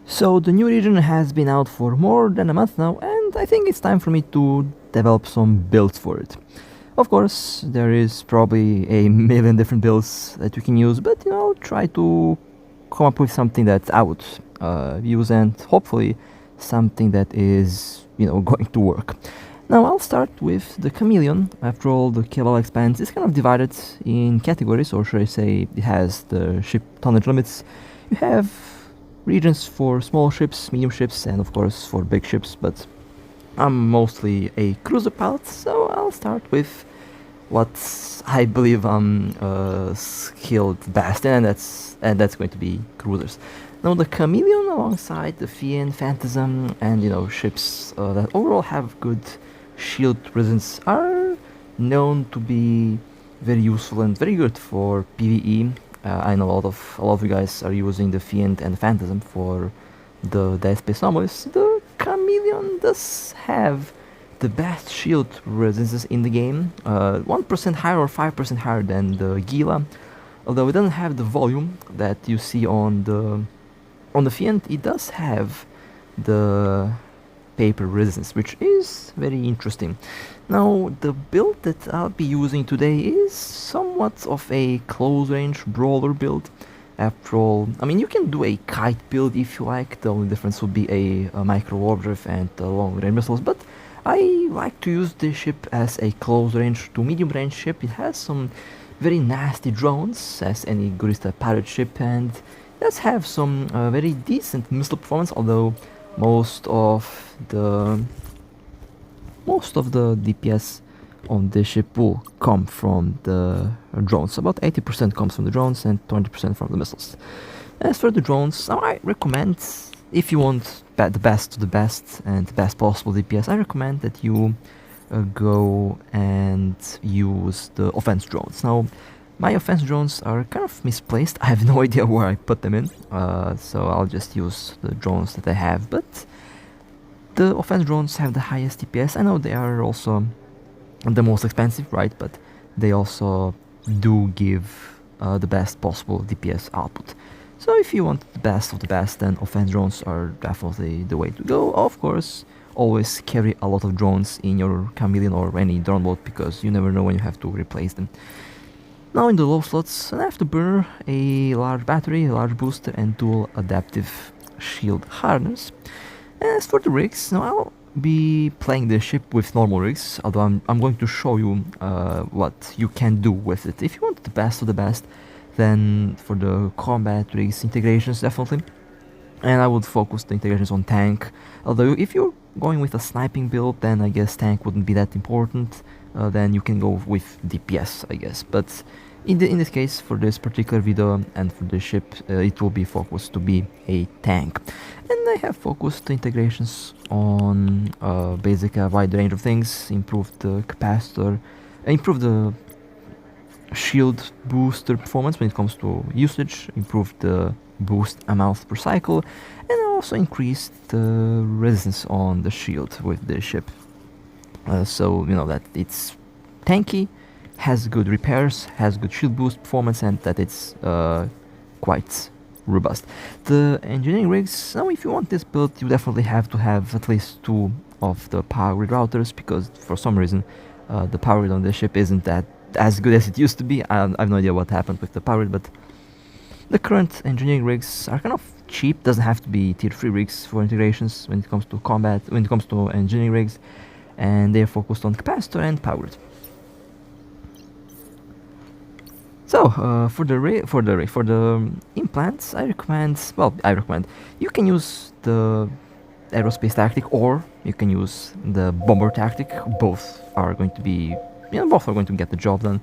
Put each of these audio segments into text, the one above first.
So the new region has been out for more than a month now, and I think it's time for me to develop some builds for it. Of course, there is probably a million different builds that you can use, but I'll try to come up with something that I would use, and hopefully something that is going to work. Now I'll start with the Chameleon. After all, the Kalevala Expanse is kind of divided in categories, or should I say it has the ship tonnage limits. You have regions for small ships, medium ships, and of course for big ships, but I'm mostly a cruiser pilot, so I'll start with what I believe I'm skilled best in, and that's going to be cruisers. Now the Chameleon alongside the Fiend, Phantasm, and ships that overall have good shield resistance are known to be very useful and very good for PvE. I know a lot of you guys are using the Fiend and the Phantasm for the Dead Space anomalies. The Chameleon does have the best shield resistances in the game, 1% higher or 5% higher than the Gila. Although it doesn't have the volume that you see on the Fiend, it does have the paper resistance, which is very interesting. Now the build that I'll be using today is somewhat of a close range brawler build. After all, I mean, you can do a kite build if you like. The only difference would be a micro warp drift and long range missiles, but I like to use this ship as a close range to medium range ship. It has some very nasty drones, as any good pirate ship, and does have some very decent missile performance, although most of the DPS on this ship will come from the drones. About 80% comes from the drones and 20% from the missiles. As for the drones, I recommend, if you want the best of the best and the best possible DPS, I recommend that you go and use the offense drones. Now, my offense drones are kind of misplaced. I have no idea where I put them in, so I'll just use the drones that I have. But the offense drones have the highest DPS. I know they are also the most expensive, right? But they also do give the best possible DPS output. So if you want the best of the best, then offense drones are definitely the way to go. Of course, always carry a lot of drones in your Chameleon or any drone boat, because you never know when you have to replace them. Now in the low slots, an afterburner, a large battery, a large booster, and dual adaptive shield harness. As for the rigs, now I'll be playing the ship with normal rigs, although I'm going to show you what you can do with it. If you want the best of the best, then for the combat rigs, integrations definitely. And I would focus the integrations on tank, although if you're going with a sniping build, then I guess tank wouldn't be that important. Then you can go with DPS, I guess. But in this case, for this particular video and for the ship, it will be focused to be a tank. And I have focused the integrations on basically a wide range of things. Improve the capacitor, improve the shield booster performance when it comes to usage, improve the boost amount per cycle, and also increase the resistance on the shield with the ship. So you know that it's tanky, has good repairs, has good shield boost performance, and that it's quite robust. The engineering rigs, now if you want this build, you definitely have to have at least 2 of the power grid routers, because for some reason the power grid on this ship isn't that as good as it used to be. I have no idea what happened with the power grid, but the current engineering rigs are kind of cheap. Doesn't have to be tier 3 rigs for integrations when it comes to combat, when it comes to engineering rigs, and they are focused on capacitor and power grid. So for the implants, I recommend you can use the aerospace tactic, or you can use the bomber tactic. Both are going to be, both are going to get the job done.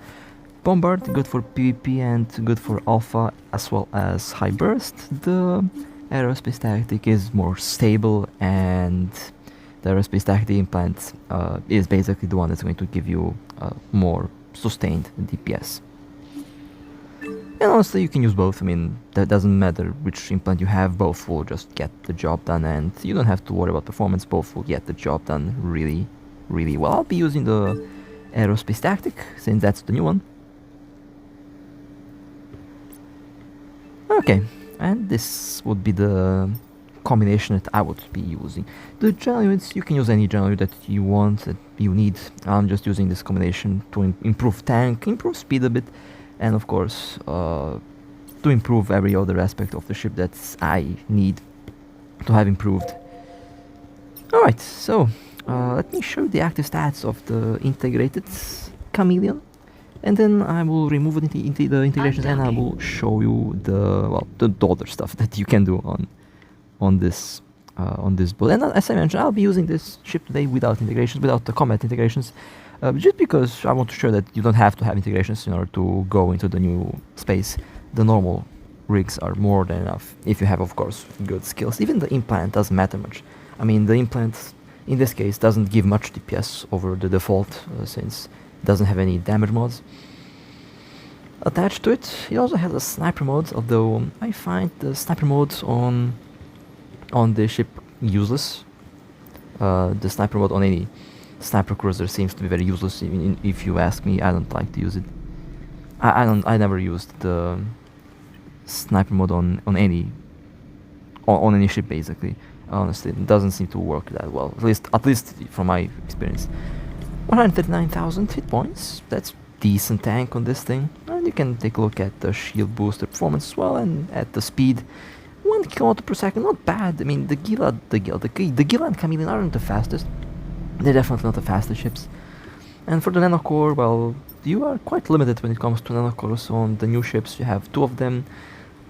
Bombard, good for PvP and good for alpha as well as high burst. The aerospace tactic is more stable, and the aerospace tactic implant is basically the one that's going to give you more sustained DPS. And honestly, you can use both. I mean, that doesn't matter which implant you have, both will just get the job done, and you don't have to worry about performance. Both will get the job done really, really well. I'll be using the aerospace tactic since that's the new one. Okay, and this would be the combination that I would be using. The general units, you can use any general unit that you want, that you need. I'm just using this combination to improve tank, improve speed a bit, and of course to improve every other aspect of the ship that I need to have improved. Alright, so let me show you the active stats of the integrated Chameleon, and then I will remove it into the integrations, and I will show you the other stuff that you can do on this build. And as I mentioned, I'll be using this ship today without integrations, without the combat integrations, just because I want to show that you don't have to have integrations in order to go into the new space. The normal rigs are more than enough if you have, of course, good skills. Even the implant doesn't matter much. I mean, the implant in this case doesn't give much DPS over the default, since it doesn't have any damage mods attached to it. It also has a sniper mode, although I find the sniper mode on the ship useless. The sniper mode on any sniper cruiser seems to be very useless. Even if you ask me, I don't like to use it. I never used the sniper mode on any ship, basically. Honestly, it doesn't seem to work that well. At least from my experience. 139,000 hit points. That's decent tank on this thing. And you can take a look at the shield booster performance as well, and at the speed. 1 km per second, not bad. I mean, the Gila and Chameleon aren't the fastest. They're definitely not the fastest ships. And for the nanocore, well, you are quite limited when it comes to nanocores on the new ships. You have 2 of them.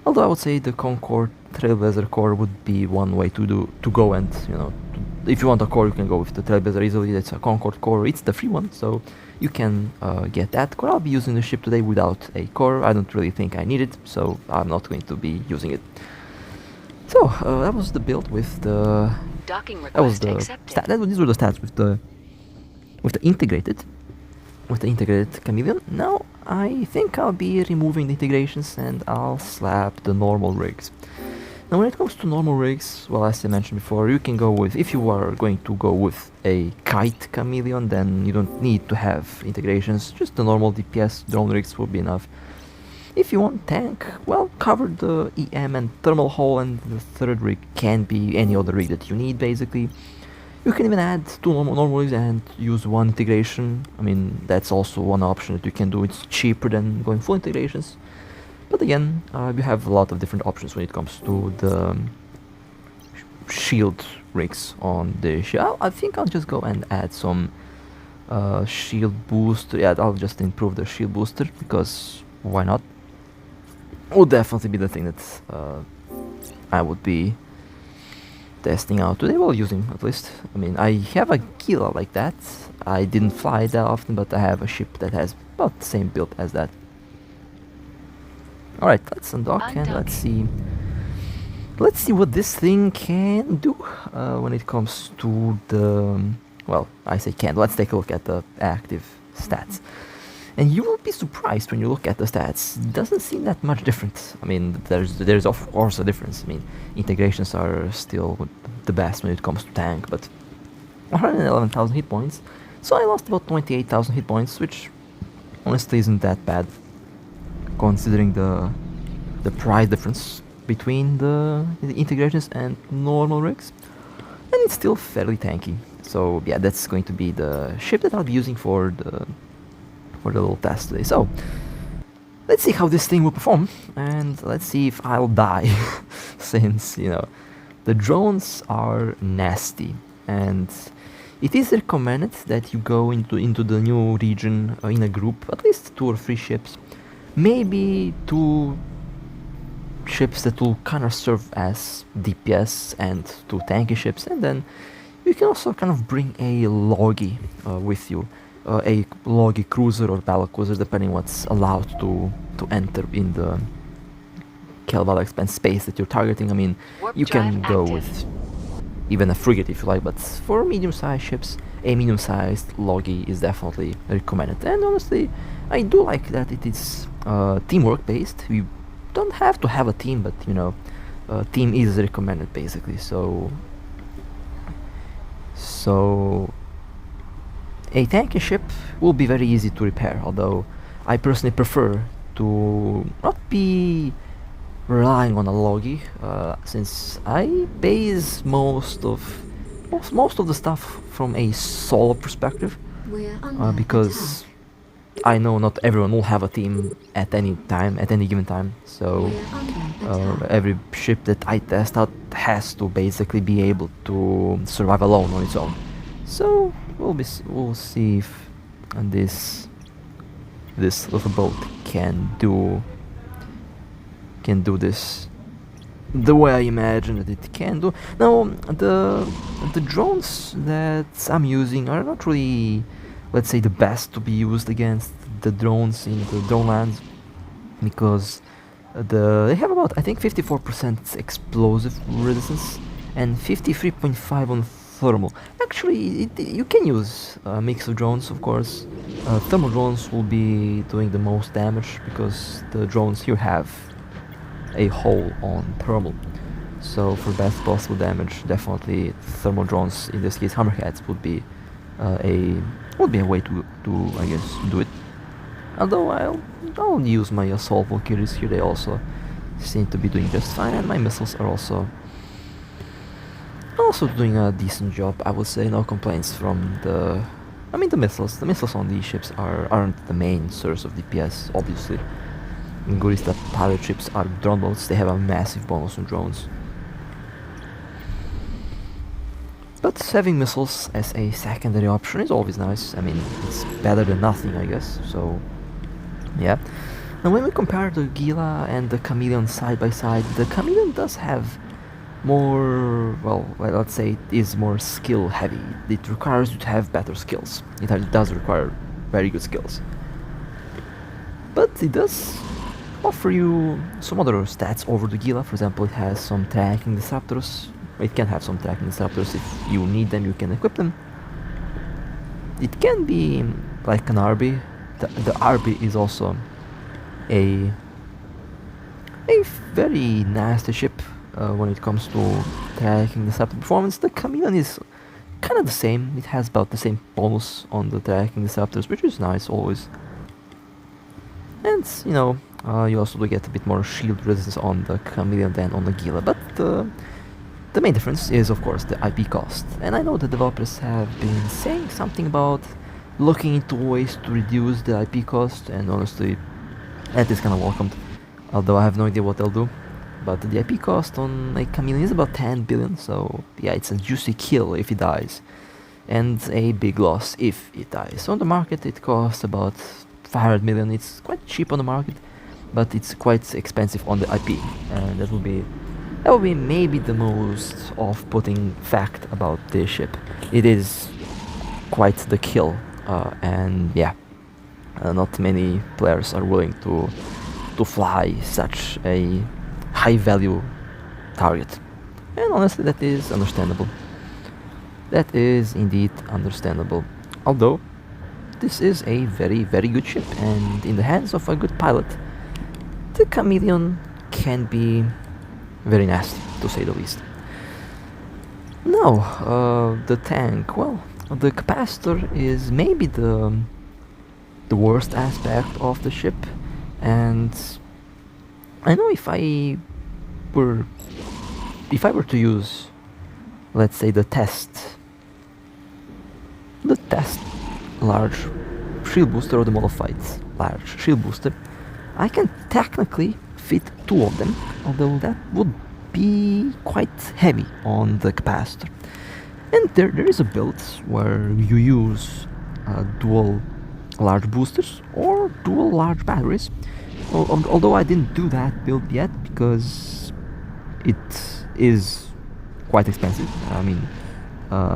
Although I would say the Concorde Trailblazer core would be one way to go, and if you want a core, you can go with the Trailblazer easily. It's a Concorde core. It's the free one, so you can get that core. I'll be using the ship today without a core. I don't really think I need it, so I'm not going to be using it. So that was the build with the. Docking request accepted. These were the stats with the integrated Chameleon. Now I think I'll be removing the integrations and I'll slap the normal rigs. Now when it comes to normal rigs, well, as I mentioned before, you can go with, if you are going to go with a kite Chameleon, then you don't need to have integrations. Just the normal DPS drone rigs will be enough. If you want tank, well, cover the EM and thermal hull, and the third rig can be any other rig that you need, basically. You can even add 2 normal rigs and use 1 integration. I mean, that's also one option that you can do. It's cheaper than going full integrations. But again, you have a lot of different options when it comes to the shield rigs on the ship. I think I'll just go and add some shield booster. Yeah, I'll just improve the shield booster, because why not? Would definitely be the thing that I would be testing out today, well, using at least. I mean, I have a Gila like that. I didn't fly that often, but I have a ship that has about the same build as that. Alright, let's undock and let's see what this thing can do when it comes to the, well, I say can. Let's take a look at the active stats. And you will be surprised when you look at the stats. It doesn't seem that much different. I mean, there's of course a difference. I mean, integrations are still the best when it comes to tank, but 111,000 hit points. So I lost about 28,000 hit points, which honestly isn't that bad, considering the price difference between the integrations and normal rigs. And it's still fairly tanky. So yeah, that's going to be the ship that I'll be using for the little test today. So let's see how this thing will perform, and let's see if I'll die since the drones are nasty, and it is recommended that you go into the new region in a group, at least 2 or 3 ships, maybe 2 ships that will kind of serve as DPS and 2 tanky ships, and then you can also kind of bring a loggy with you. A loggy cruiser or battle cruiser, depending what's allowed to enter in the Kalevala Expanse space that you're targeting. I mean, you can go with even a frigate if you like, but for medium-sized ships, a medium-sized loggy is definitely recommended. And honestly, I do like that it is teamwork based. You don't have to have a team, but team is recommended basically. So a tanky ship will be very easy to repair, although I personally prefer to not be relying on a logi, since I base most of the stuff from a solo perspective, because I know not everyone will have a team at any given time. So every ship that I test out has to basically be able to survive alone on its own. So we'll see if this little boat can do this the way I imagine that it can do. Now the drones that I'm using are not really, let's say, the best to be used against the drones in the drone lands, because they have about, I think, 54% explosive resistance and 53.5 on thermal. Actually, you can use a mix of drones, of course. Thermal drones will be doing the most damage because the drones here have a hole on thermal. So for best possible damage, definitely thermal drones, in this case hammerheads, would be a way to I guess do it. Although I'll use my assault Valkyries here. They also seem to be doing just fine, and my missiles are also doing a decent job, I would say. No complaints from the missiles on these ships aren't the main source of DPS, obviously. Gurista pilot ships are drone boats. They have a massive bonus on drones. But having missiles as a secondary option is always nice. I mean, it's better than nothing, I guess. So, yeah. Now, when we compare the Gila and the Chameleon side by side, the Chameleon does have more, well, let's say it is more skill heavy. It requires you to have better skills. It does require very good skills. But it does offer you some other stats over the Gila. For example, it has some tracking disruptors. It can have some tracking disruptors. If you need them, you can equip them. It can be like an RB. The RB is also a very nasty ship when it comes to tracking disruptor performance. The Chameleon is kind of the same. It has about the same bonus on the tracking disruptors, which is nice always. And you know, you also do get a bit more shield resistance on the Chameleon than on the Gila, but the main difference is, of course, the IP cost. And I know the developers have been saying something about looking into ways to reduce the IP cost, and honestly, that is kind of welcomed, although I have no idea what they'll do. But the IP cost on a Chameleon is about 10 billion, so yeah, it's a juicy kill if it dies, and a big loss if it dies. So on the market it costs about 500 million. It's quite cheap on the market, but it's quite expensive on the IP, and that will be maybe the most off-putting fact about this ship. It is quite the kill, and yeah, not many players are willing to fly such a high-value target, and honestly, that is understandable. That is indeed understandable. Although this is a very, very good ship, and in the hands of a good pilot, the Chameleon can be very nasty, to say the least. Now, the tank. Well, the Capacitor is maybe the worst aspect of the ship, and I know if I were to use, let's say, the test large shield booster or the modified large shield booster, I can technically fit two of them, although that would be quite heavy on the Capacitor. And there is a build where you use dual large boosters or dual large batteries, although I didn't do that build yet because it is quite expensive. I mean,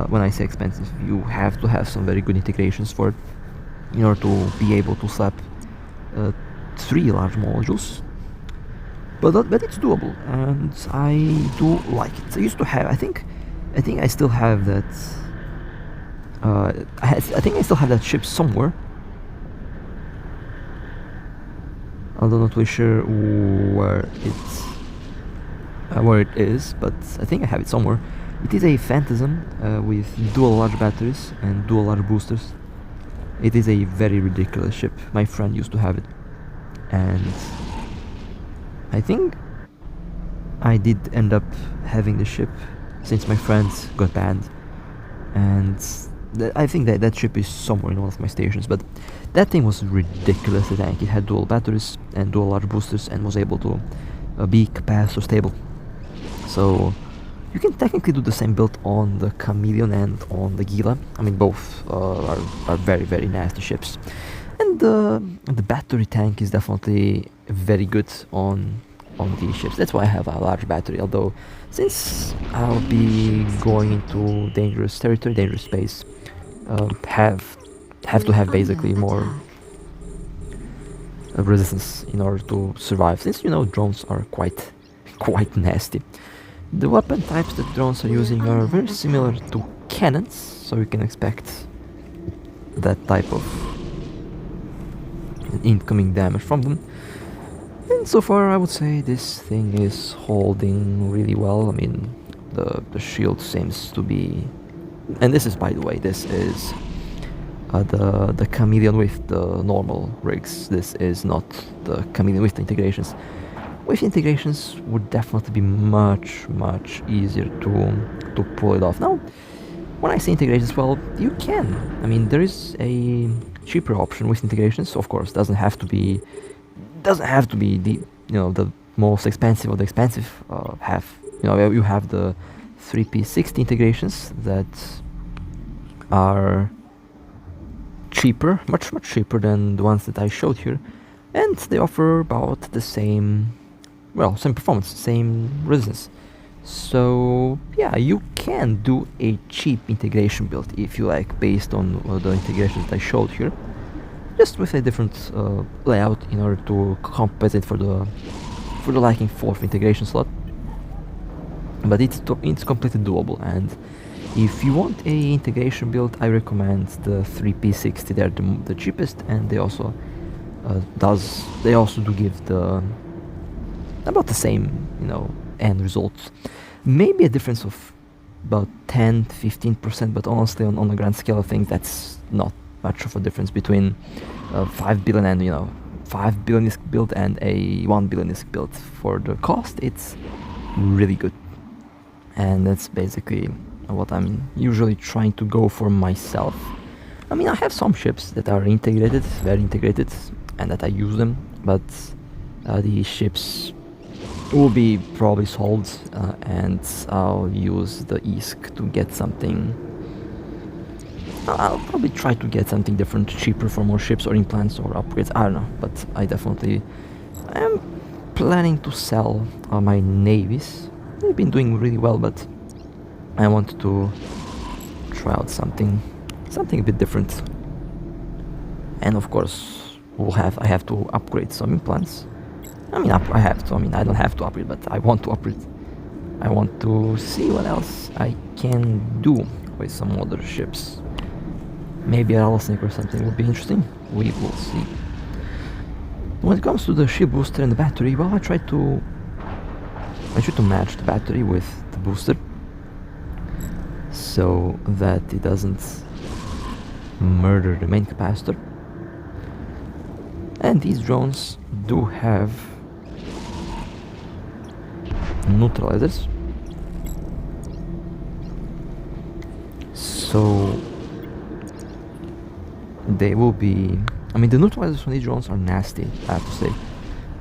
when I say expensive, you have to have some very good integrations for it in order to be able to slap 3 large modules. But it's doable, and I do like it. I used to have, I think I still have that. I think I still have that ship somewhere. Although not really sure where it is, but I think I have it somewhere. It is a Phantasm with dual large batteries and dual large boosters. It is a very ridiculous ship. My friend used to have it, and I think I did end up having the ship since my friends got banned, and I think that ship is somewhere in one of my stations, but that thing was ridiculously tanky. It had dual batteries and dual large boosters and was able to be capacitor stable. So you can technically do the same build on the Chameleon and on the Gila. I mean, both are very, very nasty ships. And the battery tank is definitely very good on these ships. That's why I have a large battery, although since I'll be going into dangerous territory, dangerous space, have to have basically more resistance in order to survive, since you know drones are quite nasty. The weapon types that drones are using are very similar to cannons, so you can expect that type of incoming damage from them. And so far I would say this thing is holding really well. I mean, the shield seems to be, and this is, by the way, this is the Chameleon with the normal rigs. This is not the Chameleon with the integrations. With integrations would definitely be much easier to pull it off. Now, when I say integrations, well, you can. I mean, there is a cheaper option with integrations. Of course, doesn't have to be the the most expensive or the expensive you have the 3P60 integrations that are cheaper, much cheaper than the ones that I showed here, and they offer about the same performance, same resistance. So yeah, you can do a cheap integration build if you like, based on the integrations that I showed here, just with a different layout in order to compensate for the lacking fourth integration slot. But it's completely doable, and if you want a integration build, I recommend the 3P60. They're the cheapest, and they also do give about the same end results. Maybe a difference of about 10-15%, but honestly on the grand scale of things, that's not much of a difference between 5 billion and 5 billion ISK build and a 1 billion ISK build. For the cost, it's really good, and that's basically what I'm usually trying to go for myself. I mean, I have some ships that are integrated, very integrated, and that I use them, but these ships will be probably sold, and I'll use the ISK to get something. I'll probably try to get something different, cheaper, for more ships or implants or upgrades, I don't know, but I definitely am planning to sell my navies. They've been doing really well, but I want to try out something a bit different. And of course, I have to upgrade some implants. I mean, I have to. I mean, I don't have to upgrade, but I want to upgrade. I want to see what else I can do with some other ships. Maybe a rattlesnake or something would be interesting. We will see. When it comes to the ship booster and the battery, well, I try to match the battery with the booster, so that it doesn't murder the main capacitor. And these drones do have neutralizers, so they will be, I mean, the neutralizers on these drones are nasty, I have to say.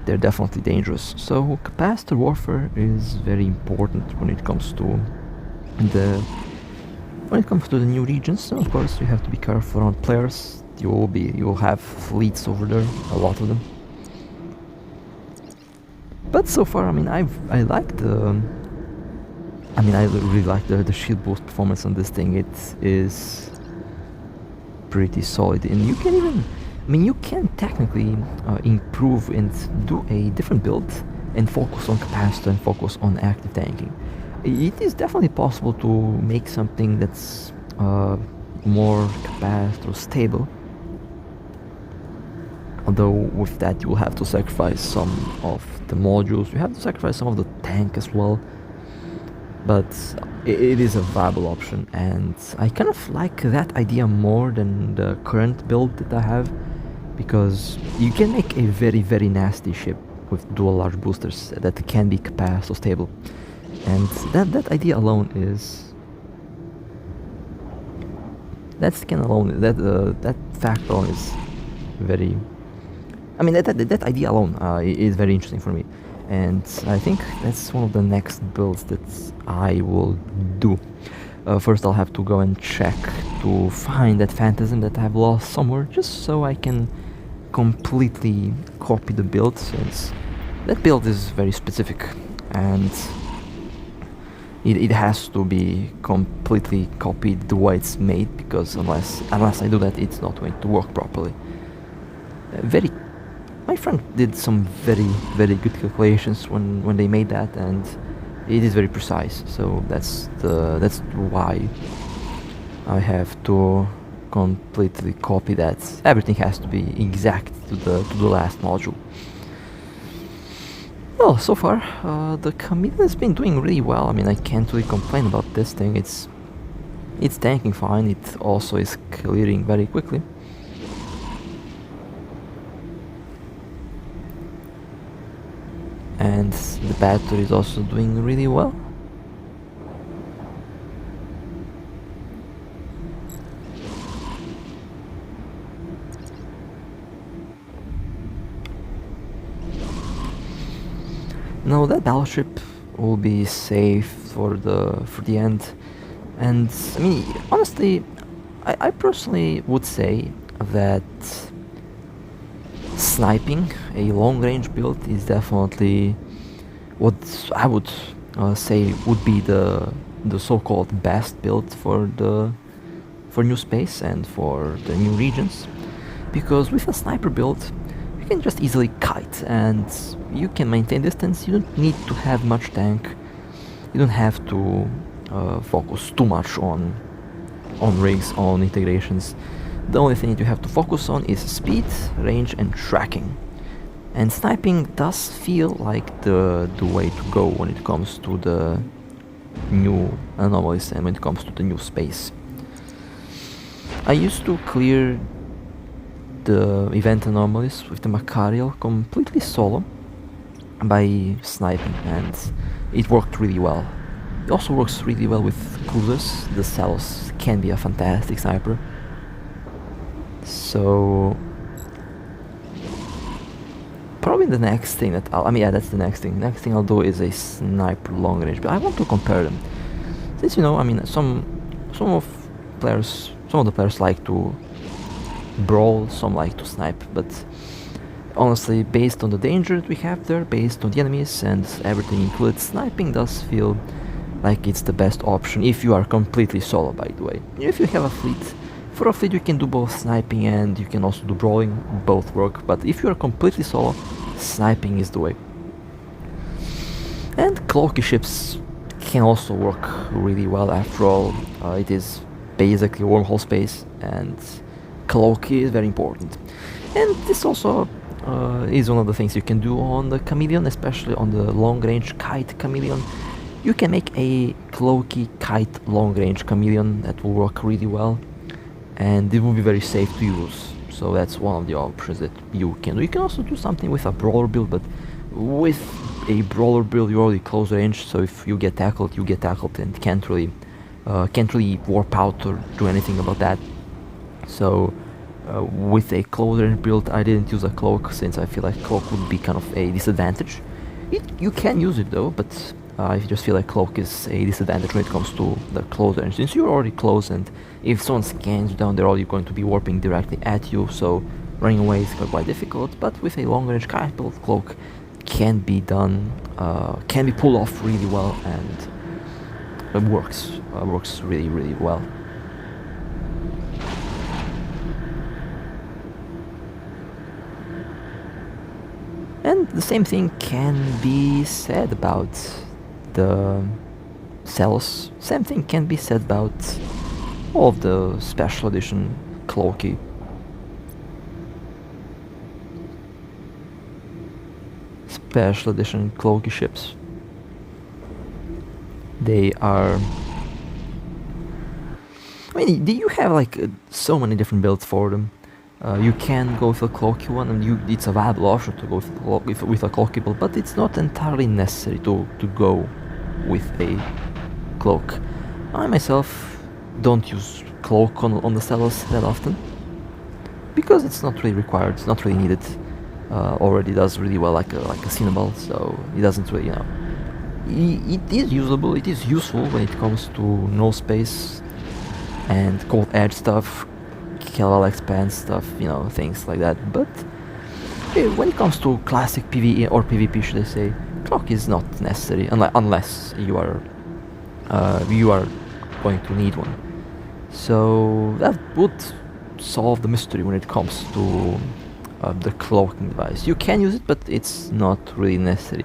They're definitely dangerous. So capacitor warfare is very important when it comes to the new regions. So of course you have to be careful around players. You will have fleets over there, a lot of them. But so far, I mean, I really like the shield boost performance on this thing. It is pretty solid, and you can even, I mean, you can technically improve and do a different build and focus on capacitor and focus on active tanking. It is definitely possible to make something that's more capacitor stable, although with that you will have to sacrifice some of the modules, you have to sacrifice some of the tank as well, but it is a viable option, and I kind of like that idea more than the current build that I have, because you can make a very nasty ship with dual large boosters that can be capacitor stable, and that idea alone is that fact alone is very. I mean that idea alone is very interesting for me, and I think that's one of the next builds that I will do. First, I'll have to go and check to find that phantasm that I've lost somewhere, just so I can completely copy the build, since that build is very specific and it has to be completely copied the way it's made, because unless I do that, it's not going to work properly. My friend did some very good calculations when they made that, and it is very precise. So that's why I have to completely copy that. Everything has to be exact to the last module. Well, so far the Chameleon has been doing really well. I mean, I can't really complain about this thing. It's tanking fine. It also is clearing very quickly. And the battery is also doing really well. Now that battleship will be safe for the end, and I mean, honestly, I personally would say that sniping, a long-range build, is definitely what I would say would be the so-called best build for new space and for the new regions, because with a sniper build you can just easily kite and you can maintain distance. You don't need to have much tank. You don't have to focus too much on rigs, on integrations. The only thing that you have to focus on is speed, range, and tracking. And sniping does feel like the way to go when it comes to the new anomalies and when it comes to the new space. I used to clear the event anomalies with the Macarial completely solo by sniping, and it worked really well. It also works really well with cruisers. The Celos can be a fantastic sniper. So probably the next thing that that's the next thing. Next thing I'll do is a sniper long range, but I want to compare them. Since, you know, I mean, some of the players like to brawl, some like to snipe, but honestly, based on the danger that we have there, based on the enemies and everything included, sniping does feel like it's the best option if you are completely solo, by the way. If you have a fleet, for a fleet you can do both sniping and you can also do brawling, both work, but if you are completely solo, sniping is the way. And Cloaky ships can also work really well. After all, it is basically wormhole space, and Cloaky is very important. And this also is one of the things you can do on the Chameleon, especially on the long-range kite Chameleon. You can make a Cloaky kite long-range Chameleon that will work really well, and it will be very safe to use. So that's one of the options that you can do. You can also do something with a Brawler build, but with a Brawler build you're already close range, so if you get tackled, you get tackled and can't really warp out or do anything about that. So with a close range build I didn't use a cloak, since I feel like cloak would be kind of a disadvantage. You can use it though, but I just feel like cloak is a disadvantage when it comes to the close range, since you're already close, and if someone scans you down, they're all going to be warping directly at you, so running away is quite difficult. But with a long range kite build, cloak can be done, can be pulled off really well, and it works really well. And the same thing can be said about the Celos. Same thing can be said about all of the special edition Cloaky. Special edition Cloaky ships. They are... I mean, you have like so many different builds for them. You can go with a Cloaky one, and it's a viable option to go with a Cloaky build, but it's not entirely necessary to go with a Cloak. I myself don't use Cloak on the sellers that often, because it's not really required, it's not really needed. Already does really well like a Cinnamon, so it doesn't really, it is usable, it is useful when it comes to no space and cold edge stuff, Kalevala Expanse stuff, things like that. But when it comes to classic PvE or PvP, should I say, Cloak is not necessary unless you are going to need one. So that would solve the mystery when it comes to the cloaking device. You can use it, but it's not really necessary.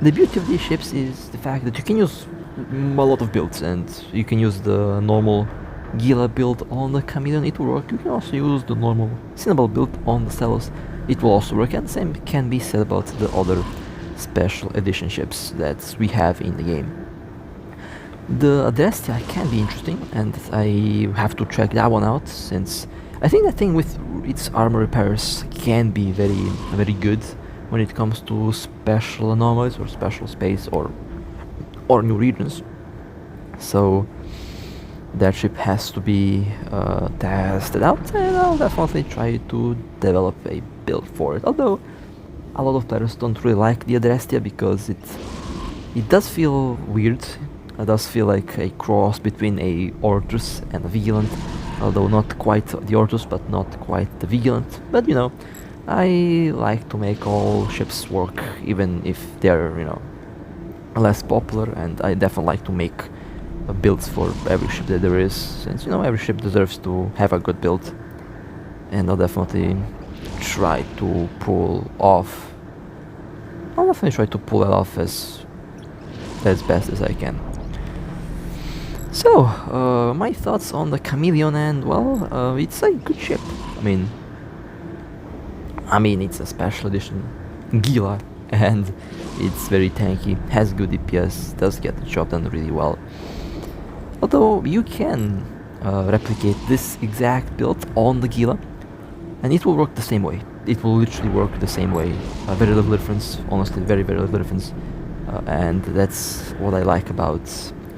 The beauty of these ships is the fact that you can use a lot of builds, and you can use the normal Gila build on the Chameleon, it will work. You can also use the normal Cinnamon build on the Celos, it will also work, and the same can be said about the other special edition ships that we have in the game. The Adrestia can be interesting, and I have to check that one out, since I think that thing with its armor repairs can be very, very good when it comes to special anomalies or special space or new regions. So that ship has to be tested out, and I'll definitely try to develop a build for it. Although a lot of players don't really like the Adrestia because it does feel weird. It does feel like a cross between a Ortrus and a Vigilant, although not quite the Ortrus, but not quite the Vigilant. But I like to make all ships work, even if they're less popular, and I definitely like to make builds for every ship that there is, since every ship deserves to have a good build, and I'll definitely try to pull off. I'll definitely try to pull it off as best as I can. So, my thoughts on the Chameleon, and well, it's a good ship. I mean, it's a special edition Gila, and it's very tanky, has good DPS, does get the job done really well. Although you can replicate this exact build on the Gila, and it will work the same way. It will literally work the same way. Very little difference, honestly, very, very little difference. And that's what I like about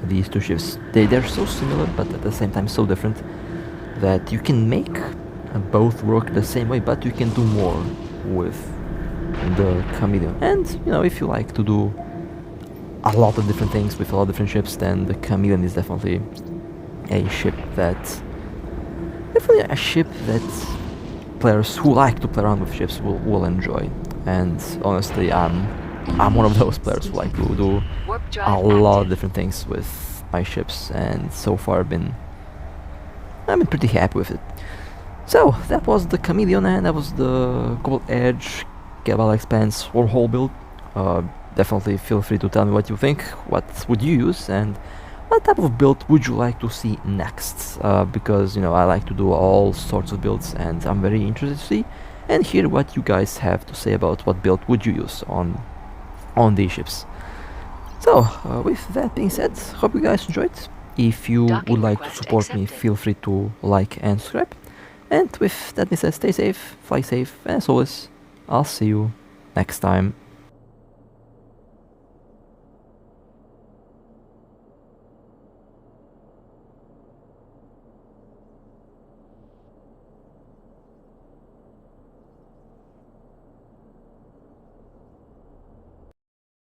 these two ships. They're so similar, but at the same time so different, that you can make both work the same way, but you can do more with the Chameleon. And if you like to do a lot of different things with a lot of different ships, then the Chameleon is definitely a ship that players who like to play around with ships will enjoy. And honestly, I'm one of those players who like to do a lot of different things with my ships, and so far I've been pretty happy with it. So that was the Chameleon, and that was the Cobalt Edge, Kalevala Expanse or whole build. Definitely feel free to tell me what you think, what would you use, and what type of build would you like to see next, because I like to do all sorts of builds, and I'm very interested to see and hear what you guys have to say about what build would you use on these ships. So with that being said, hope you guys enjoyed. If you would like to support me, feel free to like and subscribe. And with that being said, stay safe, fly safe, and as always, I'll see you next time.